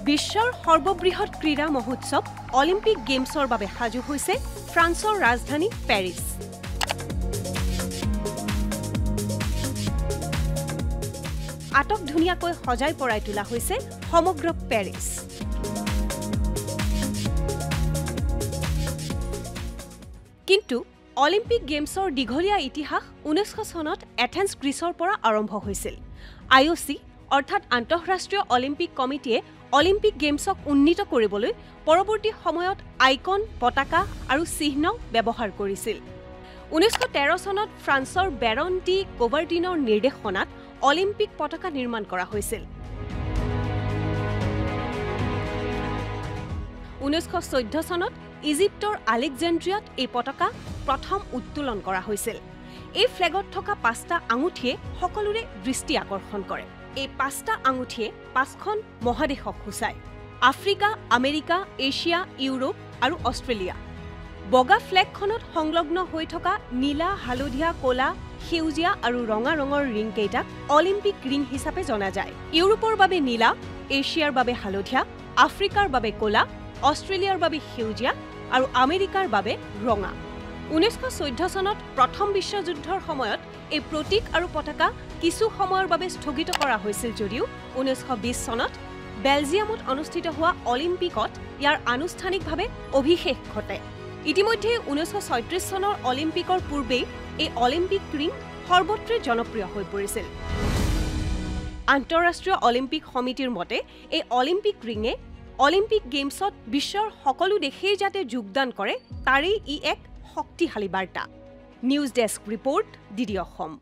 বিশ্বৰ সৰ্ববৃহৎ ক্ৰীড়া মহোৎসৱ অলিম্পিক গেমছৰ বাবে সাজু হৈছে ফ্ৰান্সৰ ৰাজধানী পেৰিছ। আটক ধুনীয়াকৈ সজাই পৰাই তোলা হৈছে সমগ্ৰ পেৰিছ। কিন্তু অলিম্পিক গেমছৰ দীঘলীয়া ইতিহাস 1900 চনত এথেন্স গ্ৰীচৰ পৰা আৰম্ভ হৈছিল। IOC অৰ্থাৎ আন্তঃৰাষ্ট্ৰীয় অলিম্পিক কমিটিয়ে অলিম্পিক গেমছক উন্নীত কৰিবলৈ পৰৱৰ্তী সময়ত আইকন, পতাকা আৰু চিহ্ন ব্যৱহাৰ কৰিছিল। 1913 চনত ফ্ৰান্সৰ বেৰন ডি কোভাৰ্ডিনৰ নিৰ্দেশনাত অলিম্পিক পতাকা নিৰ্মাণ কৰা হৈছিল। 1914 চনত ইজিপ্তৰ আলেকজেণ্ড্ৰিয়াত এই পতাকা প্ৰথম উত্তোলন কৰা হৈছিল। এই ফ্লেগত থকা 5টা আঙুঠিয়ে সকলোৰে দৃষ্টি আকৰ্ষণ কৰে। এই 5টা আঙুঠিয়ে 5খন মহাদেশক সূচায়: আফ্ৰিকা, আমেৰিকা, এছিয়া, ইউৰোপ আৰু অষ্ট্ৰেলিয়া। বগা ফ্লেগখনত সংলগ্ন হৈ থকা নীলা, হালধীয়া, ক'লা, সেউজীয়া আৰু ৰঙা ৰঙৰ ৰিংকেইটাক অলিম্পিক ৰিং হিচাপে জনা যায়। ইউৰোপৰ বাবে নীলা, এছিয়াৰ বাবে হালধীয়া, আফ্ৰিকাৰ বাবে ক'লা, অষ্ট্ৰেলিয়াৰ বাবে সেউজীয়া আৰু আমেৰিকাৰ বাবে ৰঙা। 1914 চনত প্ৰথম বিশ্বযুদ্ধৰ সময়ত এই প্ৰতীক আৰু পতাকা কিছু সময়ৰ বাবে স্থগিত কৰা হৈছিল যদিও 1920 চনত বেলজিয়ামত অনুষ্ঠিত হোৱা অলিম্পিকত ইয়াৰ আনুষ্ঠানিকভাৱে অভিষেক ঘটে। ইতিমধ্যে 1936 চনৰ অলিম্পিকৰ পূৰ্বেই এই অলিম্পিক ৰিং সৰ্বত্ৰে জনপ্ৰিয় হৈ পৰিছিল। আন্তঃৰাষ্ট্ৰীয় অলিম্পিক সমিতিৰ মতে এই অলিম্পিক ৰিঙে অলিম্পিক গেমছত বিশ্বৰ সকলো দেশেই যাতে যোগদান কৰে তাৰেই ই এক শক্তিশালী বাৰ্তা। News desk report, DD Assam.